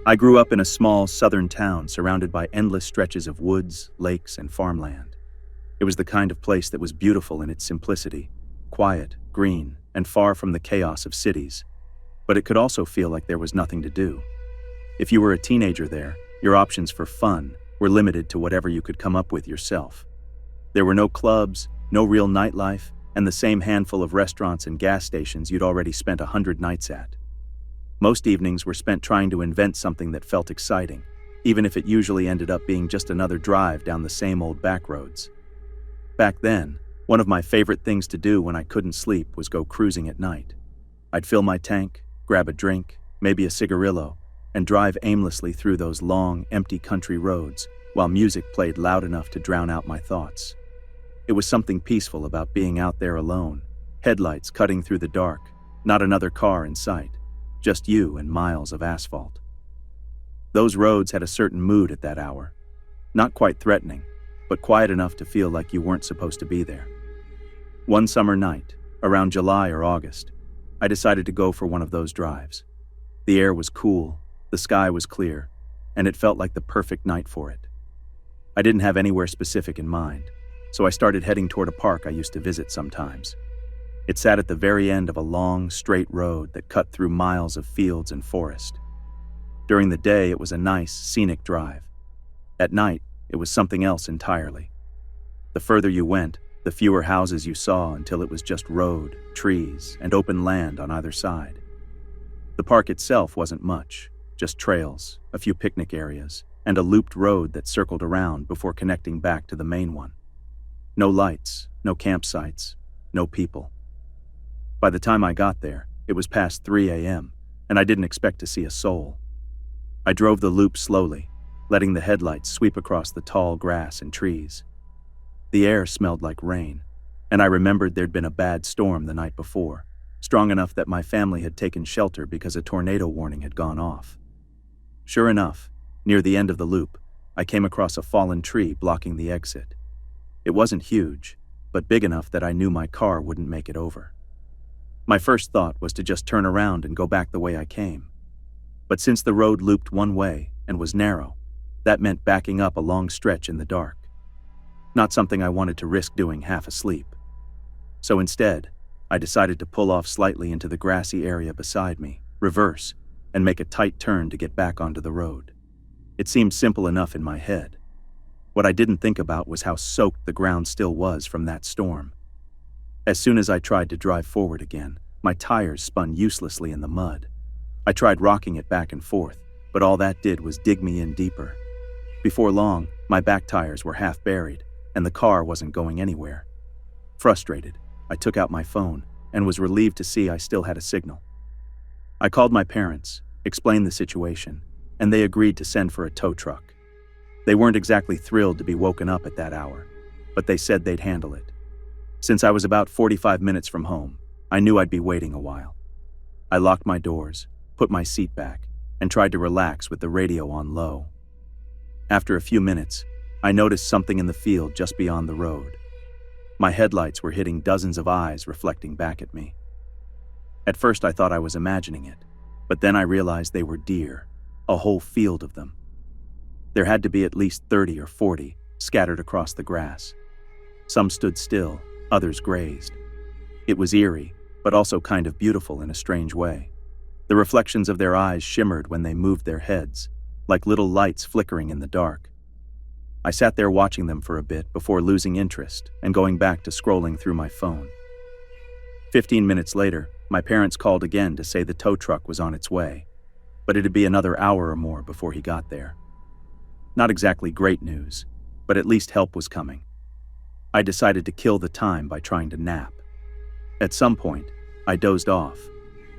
I grew up in a small southern town surrounded by endless stretches of woods, lakes, and farmland. It was the kind of place that was beautiful in its simplicity, quiet, green, and far from the chaos of cities. But it could also feel like there was nothing to do. If you were a teenager there, your options for fun were limited to whatever you could come up with yourself. There were no clubs, no real nightlife, and the same handful of restaurants and gas stations you'd already spent 100 nights at. Most evenings were spent trying to invent something that felt exciting, even if it usually ended up being just another drive down the same old back roads. Back then, one of my favorite things to do when I couldn't sleep was go cruising at night. I'd fill my tank, grab a drink, maybe a cigarillo, and drive aimlessly through those long, empty country roads while music played loud enough to drown out my thoughts. It was something peaceful about being out there alone, headlights cutting through the dark, not another car in sight, just you and miles of asphalt. Those roads had a certain mood at that hour, not quite threatening, but quiet enough to feel like you weren't supposed to be there. One summer night, around July or August, I decided to go for one of those drives. The air was cool, the sky was clear, and it felt like the perfect night for it. I didn't have anywhere specific in mind, so I started heading toward a park I used to visit sometimes. It sat at the very end of a long, straight road that cut through miles of fields and forest. During the day, it was a nice, scenic drive. At night, it was something else entirely. The further you went, the fewer houses you saw until it was just road, trees, and open land on either side. The park itself wasn't much, just trails, a few picnic areas, and a looped road that circled around before connecting back to the main one. No lights, no campsites, no people. By the time I got there, it was past 3 a.m., and I didn't expect to see a soul. I drove the loop slowly, letting the headlights sweep across the tall grass and trees. The air smelled like rain, and I remembered there'd been a bad storm the night before, strong enough that my family had taken shelter because a tornado warning had gone off. Sure enough, near the end of the loop, I came across a fallen tree blocking the exit. It wasn't huge, but big enough that I knew my car wouldn't make it over. My first thought was to just turn around and go back the way I came. But since the road looped one way and was narrow, that meant backing up a long stretch in the dark. Not something I wanted to risk doing half asleep. So instead, I decided to pull off slightly into the grassy area beside me, reverse, and make a tight turn to get back onto the road. It seemed simple enough in my head. What I didn't think about was how soaked the ground still was from that storm. As soon as I tried to drive forward again, my tires spun uselessly in the mud. I tried rocking it back and forth, but all that did was dig me in deeper. Before long, my back tires were half buried, and the car wasn't going anywhere. Frustrated, I took out my phone and was relieved to see I still had a signal. I called my parents, explained the situation, and they agreed to send for a tow truck. They weren't exactly thrilled to be woken up at that hour, but they said they'd handle it. Since I was about 45 minutes from home, I knew I'd be waiting a while. I locked my doors, put my seat back, and tried to relax with the radio on low. After a few minutes, I noticed something in the field just beyond the road. My headlights were hitting dozens of eyes reflecting back at me. At first I thought I was imagining it, but then I realized they were deer, a whole field of them. There had to be at least 30 or 40 scattered across the grass. Some stood still, others grazed. It was eerie, but also kind of beautiful in a strange way. The reflections of their eyes shimmered when they moved their heads, like little lights flickering in the dark. I sat there watching them for a bit before losing interest and going back to scrolling through my phone. 15 minutes later, my parents called again to say the tow truck was on its way, but it'd be another hour or more before he got there. Not exactly great news, but at least help was coming. I decided to kill the time by trying to nap. At some point, I dozed off,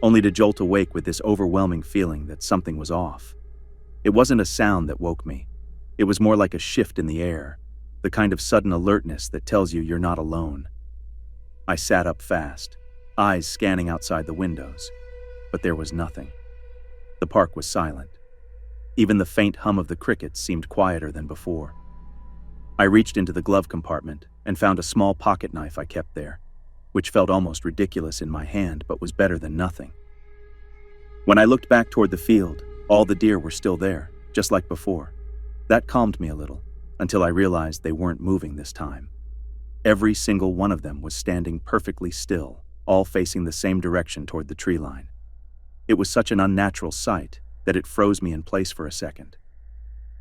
only to jolt awake with this overwhelming feeling that something was off. It wasn't a sound that woke me. It was more like a shift in the air, the kind of sudden alertness that tells you you're not alone. I sat up fast, eyes scanning outside the windows, but there was nothing. The park was silent. Even the faint hum of the crickets seemed quieter than before. I reached into the glove compartment and found a small pocket knife I kept there, which felt almost ridiculous in my hand but was better than nothing. When I looked back toward the field, All the deer were still there, just like before. That calmed me a little, until I realized they weren't moving this time. Every single one of them was standing perfectly still, all facing the same direction toward the tree line. It was such an unnatural sight that it froze me in place for a second.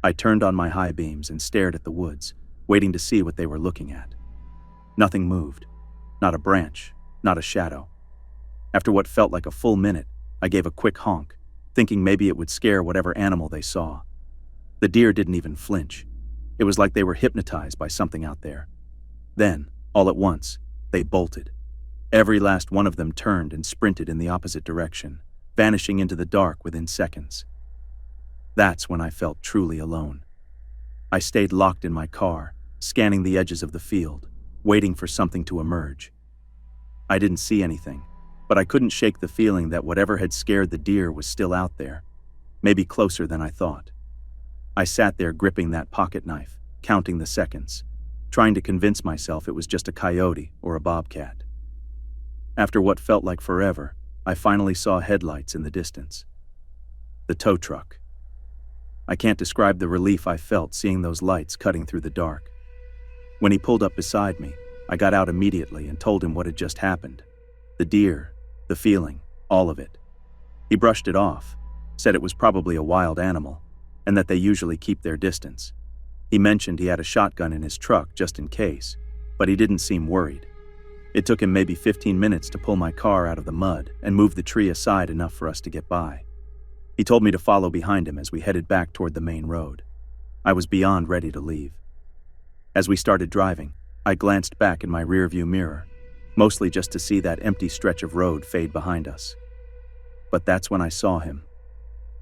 I turned on my high beams and stared at the woods, waiting to see what they were looking at. Nothing moved. Not a branch, not a shadow. After what felt like a full minute, I gave a quick honk, thinking maybe it would scare whatever animal they saw. The deer didn't even flinch. It was like they were hypnotized by something out there. Then, all at once, they bolted. Every last one of them turned and sprinted in the opposite direction, vanishing into the dark within seconds. That's when I felt truly alone. I stayed locked in my car, scanning the edges of the field, waiting for something to emerge. I didn't see anything, but I couldn't shake the feeling that whatever had scared the deer was still out there, maybe closer than I thought. I sat there gripping that pocket knife, counting the seconds, trying to convince myself it was just a coyote or a bobcat. After what felt like forever, I finally saw headlights in the distance. The tow truck. I can't describe the relief I felt seeing those lights cutting through the dark. When he pulled up beside me, I got out immediately and told him what had just happened. The deer, the feeling, all of it. He brushed it off, said it was probably a wild animal, and that they usually keep their distance. He mentioned he had a shotgun in his truck just in case, but he didn't seem worried. It took him maybe 15 minutes to pull my car out of the mud and move the tree aside enough for us to get by. He told me to follow behind him as we headed back toward the main road. I was beyond ready to leave. As we started driving, I glanced back in my rearview mirror, mostly just to see that empty stretch of road fade behind us. But that's when I saw him.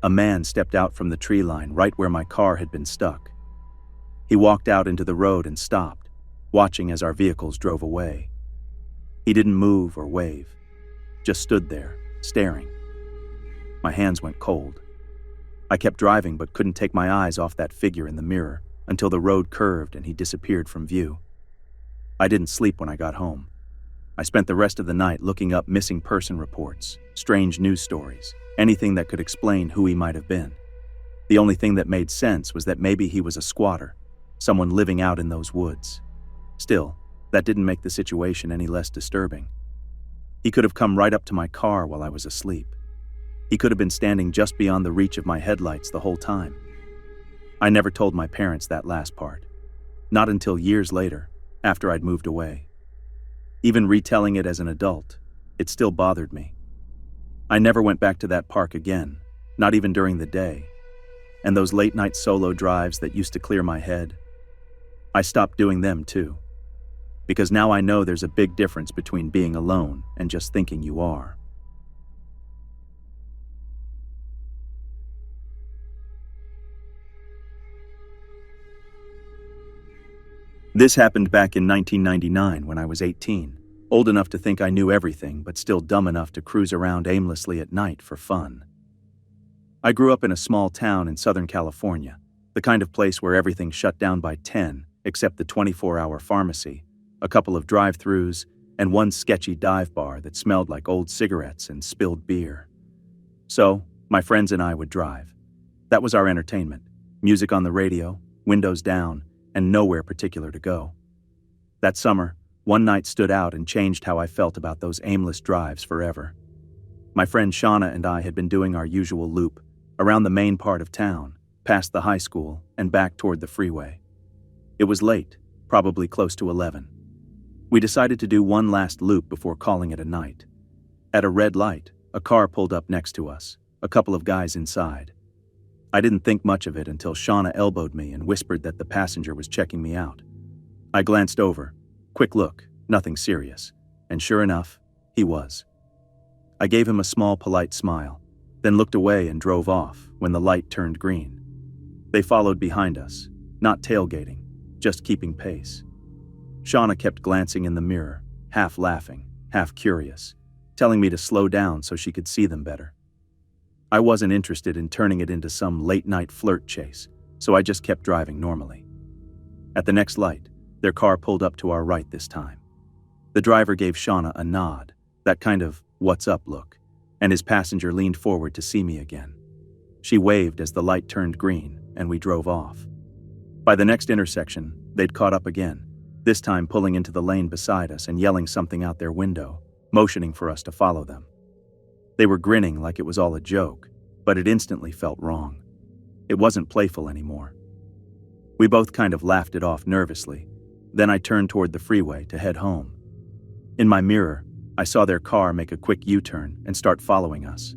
A man stepped out from the tree line right where my car had been stuck. He walked out into the road and stopped, watching as our vehicles drove away. He didn't move or wave, just stood there, staring. My hands went cold. I kept driving but couldn't take my eyes off that figure in the mirror until the road curved and he disappeared from view. I didn't sleep when I got home. I spent the rest of the night looking up missing person reports, strange news stories, anything that could explain who he might have been. The only thing that made sense was that maybe he was a squatter, someone living out in those woods. Still, that didn't make the situation any less disturbing. He could have come right up to my car while I was asleep. He could have been standing just beyond the reach of my headlights the whole time. I never told my parents that last part. Not until years later, after I'd moved away. Even retelling it as an adult, it still bothered me. I never went back to that park again, not even during the day. And those late-night solo drives that used to clear my head, I stopped doing them too. Because now I know there's a big difference between being alone and just thinking you are. This happened back in 1999 when I was 18, old enough to think I knew everything but still dumb enough to cruise around aimlessly at night for fun. I grew up in a small town in Southern California, the kind of place where everything shut down by 10 except the 24-hour pharmacy, a couple of drive-thrus, and one sketchy dive bar that smelled like old cigarettes and spilled beer. So, my friends and I would drive. That was our entertainment, music on the radio, windows down, and nowhere particular to go. That summer, one night stood out and changed how I felt about those aimless drives forever. My friend Shauna and I had been doing our usual loop, around the main part of town, past the high school, and back toward the freeway. It was late, probably close to 11. We decided to do one last loop before calling it a night. At a red light, a car pulled up next to us, a couple of guys inside. I didn't think much of it until Shauna elbowed me and whispered that the passenger was checking me out. I glanced over. Quick look, nothing serious. And sure enough, he was. I gave him a small, polite smile, then looked away and drove off when the light turned green. They followed behind us, not tailgating, just keeping pace. Shauna kept glancing in the mirror, half laughing, half curious, telling me to slow down so she could see them better. I wasn't interested in turning it into some late-night flirt chase, so I just kept driving normally. At the next light, their car pulled up to our right this time. The driver gave Shauna a nod, that kind of "what's up" look, and his passenger leaned forward to see me again. She waved as the light turned green, and we drove off. By the next intersection, they'd caught up again, this time pulling into the lane beside us and yelling something out their window, motioning for us to follow them. They were grinning like it was all a joke, but it instantly felt wrong. It wasn't playful anymore. We both kind of laughed it off nervously. Then I turned toward the freeway to head home. In my mirror, I saw their car make a quick U-turn and start following us.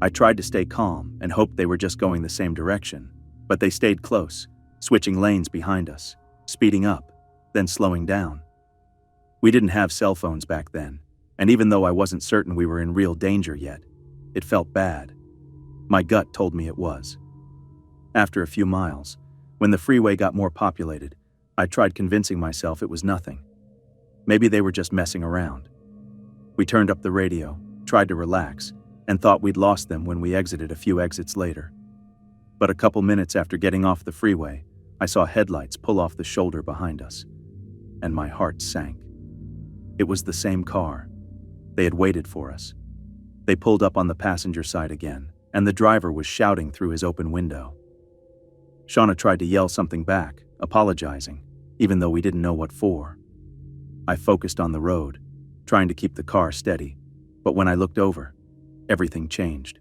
I tried to stay calm and hoped they were just going the same direction, but they stayed close, switching lanes behind us, speeding up, then slowing down. We didn't have cell phones back then, and even though I wasn't certain we were in real danger yet, it felt bad. My gut told me it was. After a few miles, when the freeway got more populated, I tried convincing myself it was nothing. Maybe they were just messing around. We turned up the radio, tried to relax, and thought we'd lost them when we exited a few exits later. But a couple minutes after getting off the freeway, I saw headlights pull off the shoulder behind us, and my heart sank. It was the same car. They had waited for us. They pulled up on the passenger side again, and the driver was shouting through his open window. Shauna tried to yell something back, apologizing, even though we didn't know what for. I focused on the road, trying to keep the car steady, but when I looked over, everything changed.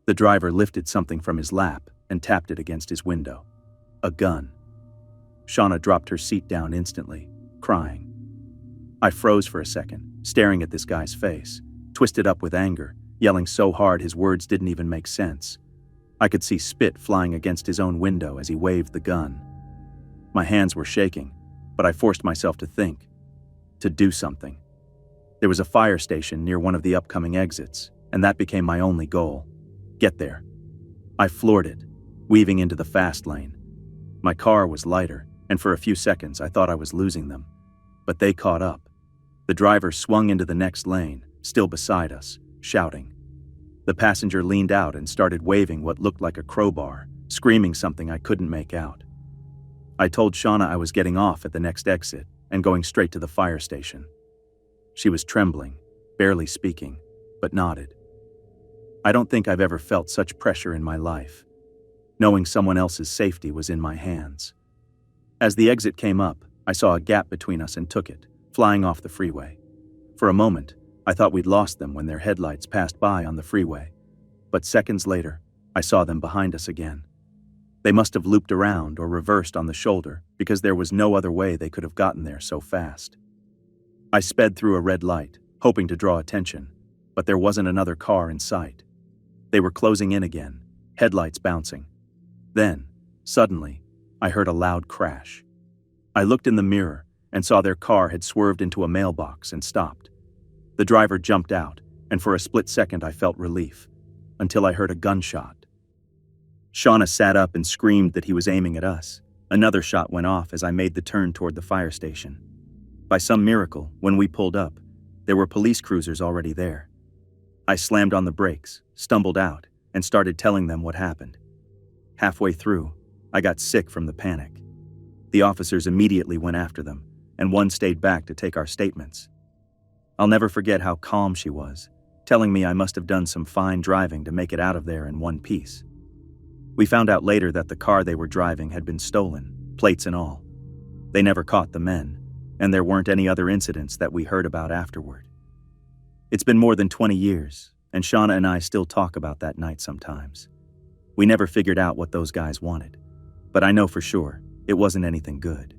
The driver lifted something from his lap and tapped it against his window. A gun. Shauna dropped her seat down instantly, crying. I froze for a second, staring at this guy's face, twisted up with anger, yelling so hard his words didn't even make sense. I could see spit flying against his own window as he waved the gun. My hands were shaking, but I forced myself to think, to do something. There was a fire station near one of the upcoming exits, and that became my only goal. Get there. I floored it, weaving into the fast lane. My car was lighter, and for a few seconds I thought I was losing them. But they caught up. The driver swung into the next lane, still beside us, shouting. The passenger leaned out and started waving what looked like a crowbar, screaming something I couldn't make out. I told Shauna I was getting off at the next exit and going straight to the fire station. She was trembling, barely speaking, but nodded. I don't think I've ever felt such pressure in my life. Knowing someone else's safety was in my hands. As the exit came up, I saw a gap between us and took it, flying off the freeway. For a moment, I thought we'd lost them when their headlights passed by on the freeway. But seconds later, I saw them behind us again. They must have looped around or reversed on the shoulder because there was no other way they could have gotten there so fast. I sped through a red light, hoping to draw attention, but there wasn't another car in sight. They were closing in again, headlights bouncing. Then, suddenly, I heard a loud crash. I looked in the mirror and saw their car had swerved into a mailbox and stopped. The driver jumped out, and for a split second I felt relief, until I heard a gunshot. Shauna sat up and screamed that he was aiming at us. Another shot went off as I made the turn toward the fire station. By some miracle, when we pulled up, there were police cruisers already there. I slammed on the brakes, stumbled out, and started telling them what happened. Halfway through, I got sick from the panic. The officers immediately went after them, and one stayed back to take our statements. I'll never forget how calm she was, telling me I must have done some fine driving to make it out of there in one piece. We found out later that the car they were driving had been stolen, plates and all. They never caught the men, and there weren't any other incidents that we heard about afterward. It's been more than 20 years, and Shauna and I still talk about that night sometimes. We never figured out what those guys wanted, but I know for sure it wasn't anything good.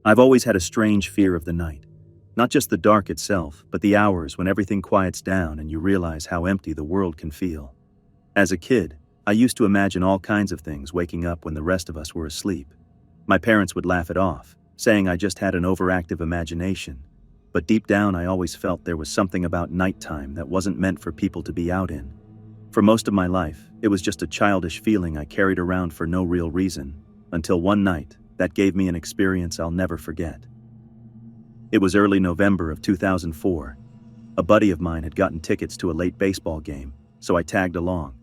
I've always had a strange fear of the night. Not just the dark itself, but the hours when everything quiets down and you realize how empty the world can feel. As a kid, I used to imagine all kinds of things waking up when the rest of us were asleep. My parents would laugh it off, saying I just had an overactive imagination. But deep down I always felt there was something about nighttime that wasn't meant for people to be out in. For most of my life, it was just a childish feeling I carried around for no real reason, until one night, that gave me an experience I'll never forget. It was early November of 2004. A buddy of mine had gotten tickets to a late baseball game, so I tagged along.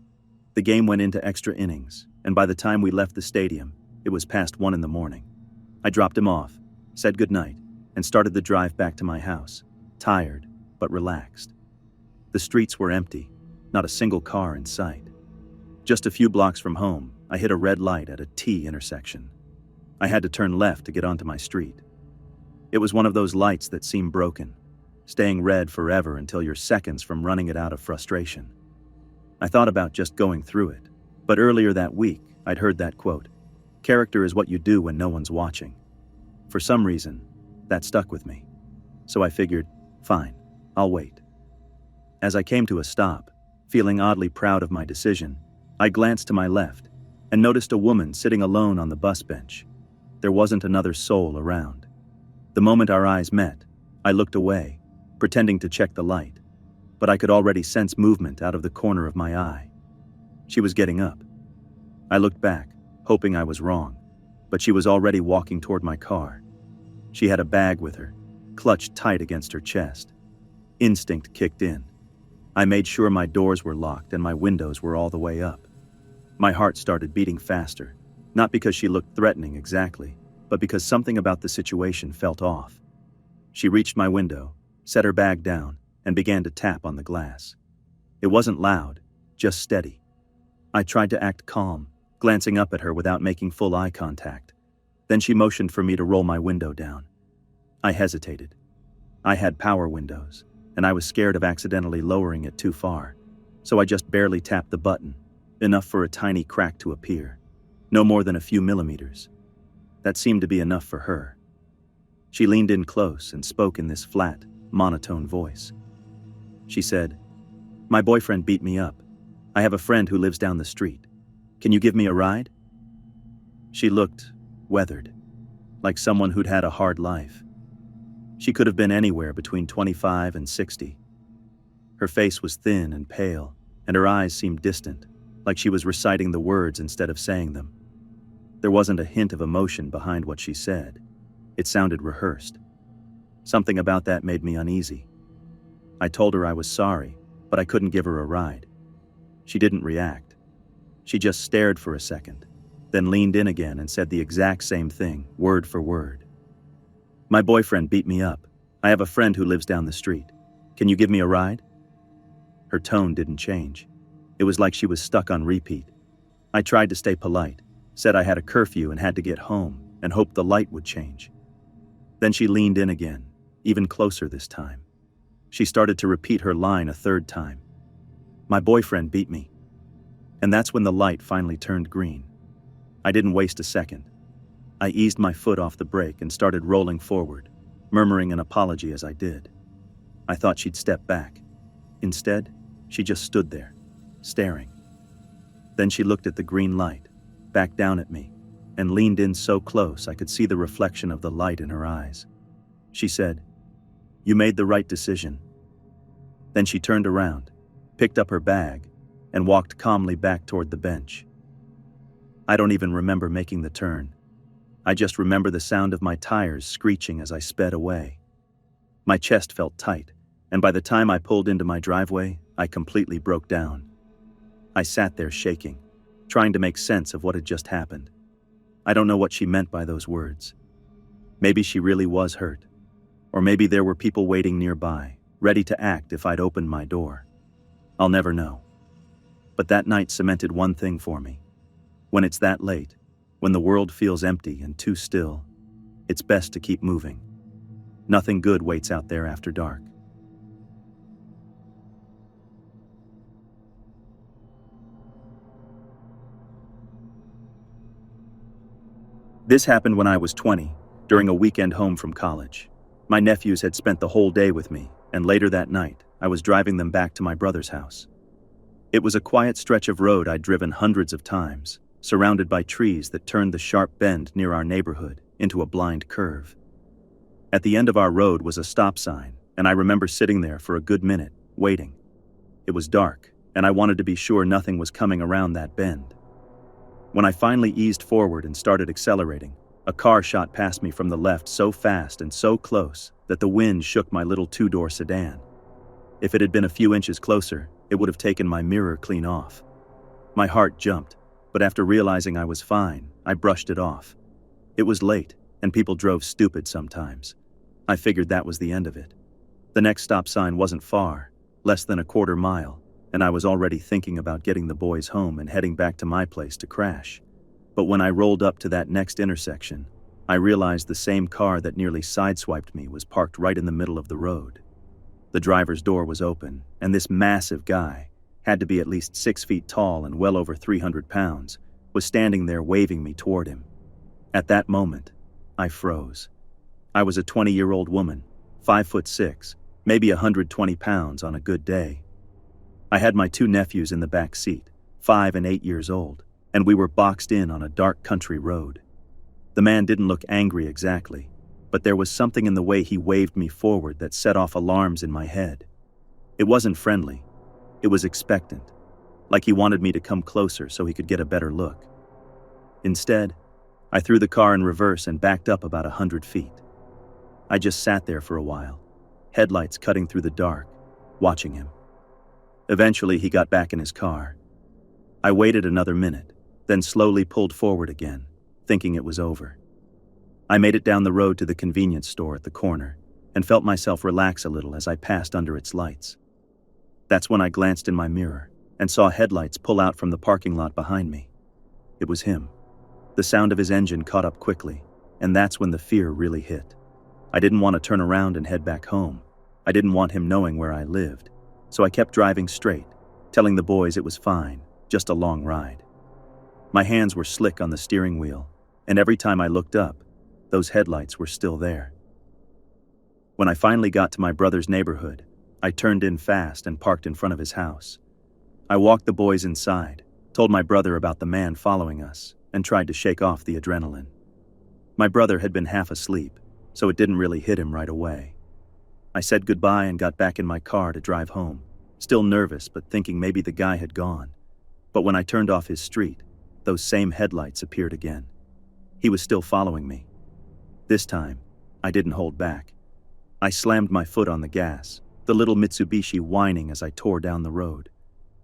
The game went into extra innings, and by the time we left the stadium, it was past 1 a.m. I dropped him off, said goodnight, and started the drive back to my house, tired but relaxed. The streets were empty, not a single car in sight. Just a few blocks from home, I hit a red light at a T intersection. I had to turn left to get onto my street. It was one of those lights that seem broken, staying red forever until you're seconds from running it out of frustration. I thought about just going through it, but earlier that week, I'd heard that quote, "Character is what you do when no one's watching." For some reason, that stuck with me. So I figured, fine, I'll wait. As I came to a stop, feeling oddly proud of my decision, I glanced to my left and noticed a woman sitting alone on the bus bench. There wasn't another soul around. The moment our eyes met, I looked away, pretending to check the light, but I could already sense movement out of the corner of my eye. She was getting up. I looked back, hoping I was wrong, but she was already walking toward my car. She had a bag with her, clutched tight against her chest. Instinct kicked in. I made sure my doors were locked and my windows were all the way up. My heart started beating faster, not because she looked threatening exactly, but because something about the situation felt off. She reached my window, set her bag down, and began to tap on the glass. It wasn't loud, just steady. I tried to act calm, glancing up at her without making full eye contact. Then she motioned for me to roll my window down. I hesitated. I had power windows, and I was scared of accidentally lowering it too far, so I just barely tapped the button, enough for a tiny crack to appear, no more than a few millimeters. That seemed to be enough for her. She leaned in close and spoke in this flat, monotone voice. She said, "My boyfriend beat me up. I have a friend who lives down the street. Can you give me a ride?" She looked weathered, like someone who'd had a hard life. She could have been anywhere between 25 and 60. Her face was thin and pale, and her eyes seemed distant, like she was reciting the words instead of saying them. There wasn't a hint of emotion behind what she said. It sounded rehearsed. Something about that made me uneasy. I told her I was sorry, but I couldn't give her a ride. She didn't react. She just stared for a second, then leaned in again and said the exact same thing, word for word. "My boyfriend beat me up. I have a friend who lives down the street. Can you give me a ride?" Her tone didn't change. It was like she was stuck on repeat. I tried to stay polite, said I had a curfew and had to get home, and hoped the light would change. Then she leaned in again, even closer this time. She started to repeat her line a third time. "My boyfriend beat me." And that's when the light finally turned green. I didn't waste a second. I eased my foot off the brake and started rolling forward, murmuring an apology as I did. I thought she'd step back. Instead, she just stood there, staring. Then she looked at the green light, back down at me, and leaned in so close I could see the reflection of the light in her eyes. She said, "You made the right decision." Then she turned around, picked up her bag, and walked calmly back toward the bench. I don't even remember making the turn. I just remember the sound of my tires screeching as I sped away. My chest felt tight, and by the time I pulled into my driveway, I completely broke down. I sat there shaking, trying to make sense of what had just happened. I don't know what she meant by those words. Maybe she really was hurt, or maybe there were people waiting nearby, ready to act if I'd opened my door. I'll never know. But that night cemented one thing for me. When it's that late, when the world feels empty and too still, it's best to keep moving. Nothing good waits out there after dark. This happened when I was 20, during a weekend home from college. My nephews had spent the whole day with me, and later that night, I was driving them back to my brother's house. It was a quiet stretch of road I'd driven hundreds of times, surrounded by trees that turned the sharp bend near our neighborhood into a blind curve. At the end of our road was a stop sign, and I remember sitting there for a good minute, waiting. It was dark, and I wanted to be sure nothing was coming around that bend. When I finally eased forward and started accelerating, a car shot past me from the left so fast and so close that the wind shook my little two-door sedan. If it had been a few inches closer, it would have taken my mirror clean off. My heart jumped, but after realizing I was fine, I brushed it off. It was late, and people drove stupid sometimes. I figured that was the end of it. The next stop sign wasn't far, less than a quarter mile, and I was already thinking about getting the boys home and heading back to my place to crash. But when I rolled up to that next intersection, I realized the same car that nearly sideswiped me was parked right in the middle of the road. The driver's door was open, and this massive guy, had to be at least 6 feet tall and well over 300 pounds, was standing there waving me toward him. At that moment, I froze. I was a 20-year-old woman, 5'6", maybe 120 pounds on a good day. I had my 2 nephews in the back seat, 5 and 8 years old, and we were boxed in on a dark country road. The man didn't look angry exactly, but there was something in the way he waved me forward that set off alarms in my head. It wasn't friendly. It was expectant, like he wanted me to come closer so he could get a better look. Instead, I threw the car in reverse and backed up about 100 feet. I just sat there for a while, headlights cutting through the dark, watching him. Eventually, he got back in his car. I waited another minute, then slowly pulled forward again, thinking it was over. I made it down the road to the convenience store at the corner and felt myself relax a little as I passed under its lights. That's when I glanced in my mirror and saw headlights pull out from the parking lot behind me. It was him. The sound of his engine caught up quickly, and that's when the fear really hit. I didn't want to turn around and head back home. I didn't want him knowing where I lived, so I kept driving straight, telling the boys it was fine, just a long ride. My hands were slick on the steering wheel, and every time I looked up, those headlights were still there. When I finally got to my brother's neighborhood, I turned in fast and parked in front of his house. I walked the boys inside, told my brother about the man following us, and tried to shake off the adrenaline. My brother had been half asleep, so it didn't really hit him right away. I said goodbye and got back in my car to drive home, still nervous but thinking maybe the guy had gone. But when I turned off his street, those same headlights appeared again. He was still following me. This time, I didn't hold back. I slammed my foot on the gas, the little Mitsubishi whining as I tore down the road.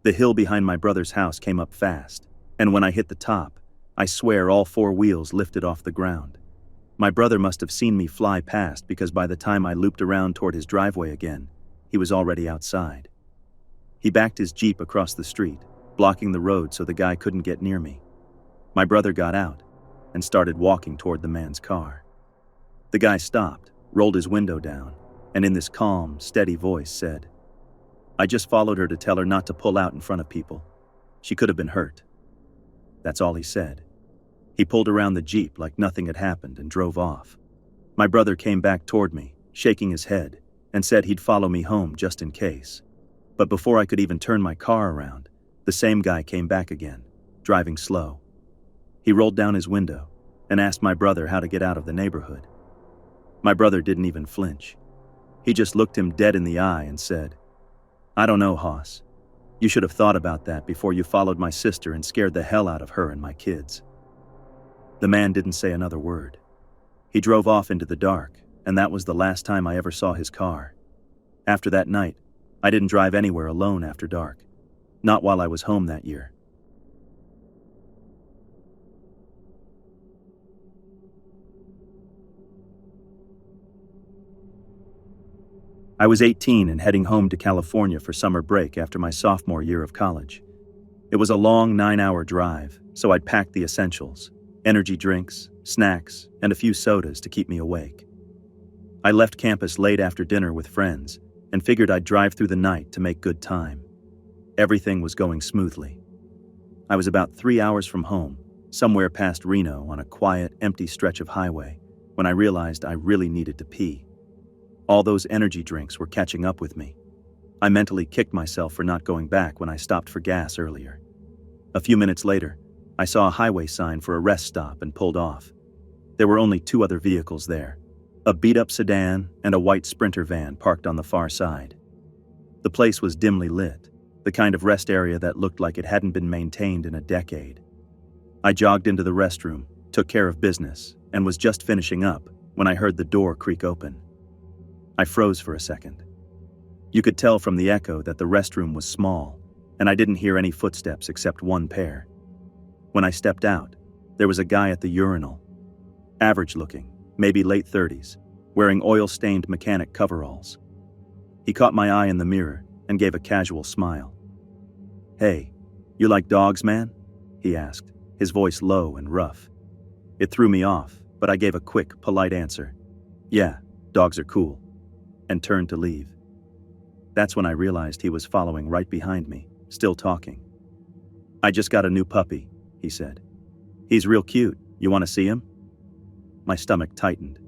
The hill behind my brother's house came up fast, and when I hit the top, I swear all 4 wheels lifted off the ground. My brother must have seen me fly past because by the time I looped around toward his driveway again, he was already outside. He backed his Jeep across the street, blocking the road so the guy couldn't get near me. My brother got out and started walking toward the man's car. The guy stopped, rolled his window down, and in this calm, steady voice said, "I just followed her to tell her not to pull out in front of people. She could have been hurt." That's all he said. He pulled around the Jeep like nothing had happened and drove off. My brother came back toward me, shaking his head, and said he'd follow me home just in case. But before I could even turn my car around, the same guy came back again, driving slow. He rolled down his window and asked my brother how to get out of the neighborhood. My brother didn't even flinch. He just looked him dead in the eye and said, "I don't know, Hoss. You should have thought about that before you followed my sister and scared the hell out of her and my kids." The man didn't say another word. He drove off into the dark, and that was the last time I ever saw his car. After that night, I didn't drive anywhere alone after dark. Not while I was home that year. I was 18 and heading home to California for summer break after my sophomore year of college. It was a long 9-hour drive, so I'd packed the essentials: energy drinks, snacks, and a few sodas to keep me awake. I left campus late after dinner with friends and figured I'd drive through the night to make good time. Everything was going smoothly. I was about 3 hours from home, somewhere past Reno on a quiet, empty stretch of highway, when I realized I really needed to pee. All those energy drinks were catching up with me. I mentally kicked myself for not going back when I stopped for gas earlier. A few minutes later, I saw a highway sign for a rest stop and pulled off. There were only 2 other vehicles there, a beat-up sedan and a white Sprinter van parked on the far side. The place was dimly lit, the kind of rest area that looked like it hadn't been maintained in a decade. I jogged into the restroom, took care of business, and was just finishing up when I heard the door creak open. I froze for a second. You could tell from the echo that the restroom was small, and I didn't hear any footsteps except one pair. When I stepped out, there was a guy at the urinal. Average looking, maybe late 30s, wearing oil-stained mechanic coveralls. He caught my eye in the mirror and gave a casual smile. "Hey, you like dogs, man?" he asked, his voice low and rough. It threw me off, but I gave a quick, polite answer. "Yeah, dogs are cool," and turned to leave. That's when I realized he was following right behind me, still talking. "I just got a new puppy," he said. "He's real cute. You want to see him?" My stomach tightened.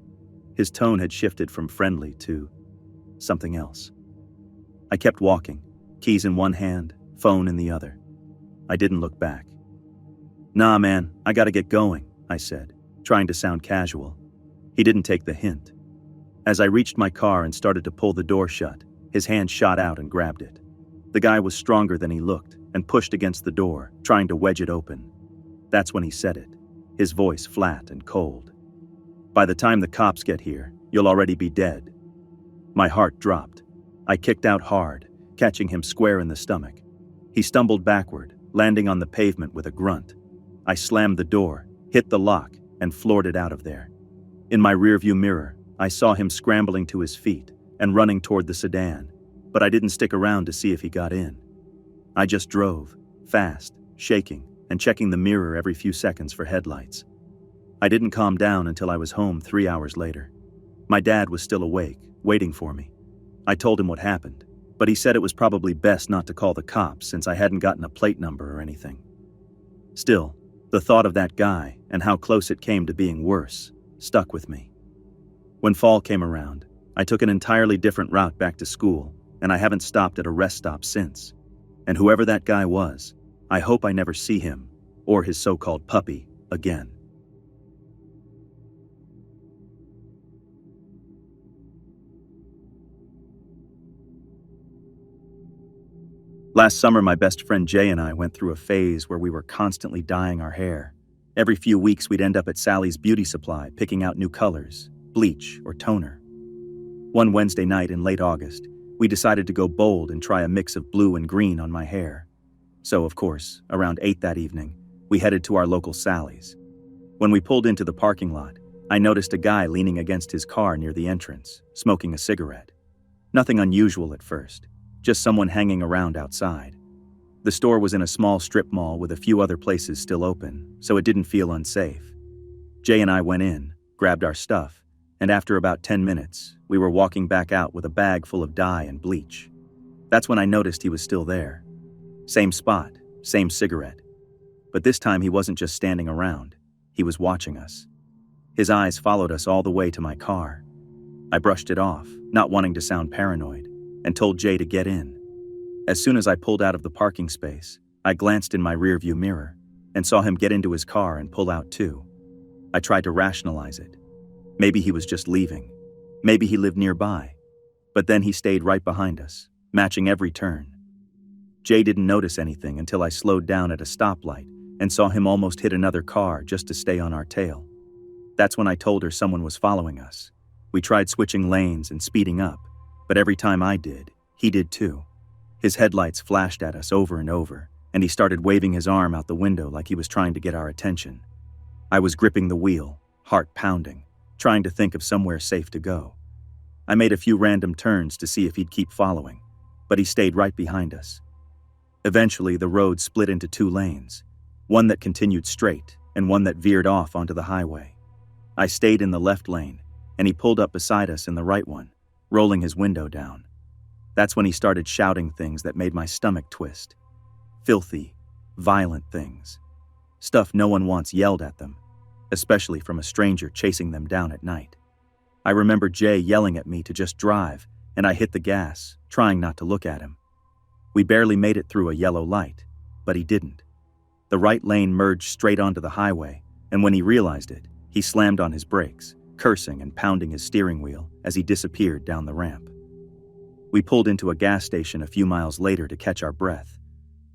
His tone had shifted from friendly to something else. I kept walking, keys in one hand, phone in the other. I didn't look back. "Nah, man, I gotta get going," I said, trying to sound casual. He didn't take the hint. As I reached my car and started to pull the door shut, his hand shot out and grabbed it. The guy was stronger than he looked and pushed against the door, trying to wedge it open. That's when he said it, his voice flat and cold. "By the time the cops get here, you'll already be dead." My heart dropped. I kicked out hard, catching him square in the stomach. He stumbled backward, landing on the pavement with a grunt. I slammed the door, hit the lock, and floored it out of there. In my rearview mirror, I saw him scrambling to his feet and running toward the sedan, but I didn't stick around to see if he got in. I just drove, fast, shaking, and checking the mirror every few seconds for headlights. I didn't calm down until I was home 3 hours later. My dad was still awake, waiting for me. I told him what happened, but he said it was probably best not to call the cops since I hadn't gotten a plate number or anything. Still, the thought of that guy and how close it came to being worse stuck with me. When fall came around, I took an entirely different route back to school, and I haven't stopped at a rest stop since. And whoever that guy was, I hope I never see him, or his so-called puppy, again. Last summer, my best friend Jay and I went through a phase where we were constantly dyeing our hair. Every few weeks, we'd end up at Sally's Beauty Supply picking out new colors, bleach, or toner. One Wednesday night in late August, we decided to go bold and try a mix of blue and green on my hair. So, of course, around 8 that evening, we headed to our local Sally's. When we pulled into the parking lot, I noticed a guy leaning against his car near the entrance, smoking a cigarette. Nothing unusual at first, just someone hanging around outside. The store was in a small strip mall with a few other places still open, so it didn't feel unsafe. Jay and I went in, grabbed our stuff, and after about 10 minutes, we were walking back out with a bag full of dye and bleach. That's when I noticed he was still there. Same spot, same cigarette. But this time he wasn't just standing around, he was watching us. His eyes followed us all the way to my car. I brushed it off, not wanting to sound paranoid, and told Jay to get in. As soon as I pulled out of the parking space, I glanced in my rearview mirror and saw him get into his car and pull out too. I tried to rationalize it. Maybe he was just leaving. Maybe he lived nearby. But then he stayed right behind us, matching every turn. Jay didn't notice anything until I slowed down at a stoplight and saw him almost hit another car just to stay on our tail. That's when I told her someone was following us. We tried switching lanes and speeding up, but every time I did, he did too. His headlights flashed at us over and over, and he started waving his arm out the window like he was trying to get our attention. I was gripping the wheel, heart pounding, trying to think of somewhere safe to go. I made a few random turns to see if he'd keep following, but he stayed right behind us. Eventually, the road split into 2 lanes, one that continued straight and one that veered off onto the highway. I stayed in the left lane, and he pulled up beside us in the right one, rolling his window down. That's when he started shouting things that made my stomach twist. Filthy, violent things. Stuff no one wants yelled at them, especially from a stranger chasing them down at night. I remember Jay yelling at me to just drive, and I hit the gas, trying not to look at him. We barely made it through a yellow light, but he didn't. The right lane merged straight onto the highway, and when he realized it, he slammed on his brakes, cursing and pounding his steering wheel as he disappeared down the ramp. We pulled into a gas station a few miles later to catch our breath.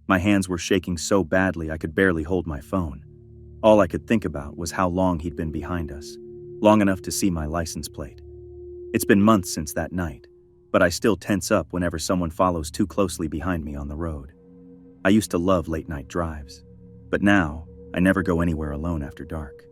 My hands were shaking so badly I could barely hold my phone. All I could think about was how long he'd been behind us, long enough to see my license plate. It's been months since that night, but I still tense up whenever someone follows too closely behind me on the road. I used to love late-night drives, but now I never go anywhere alone after dark.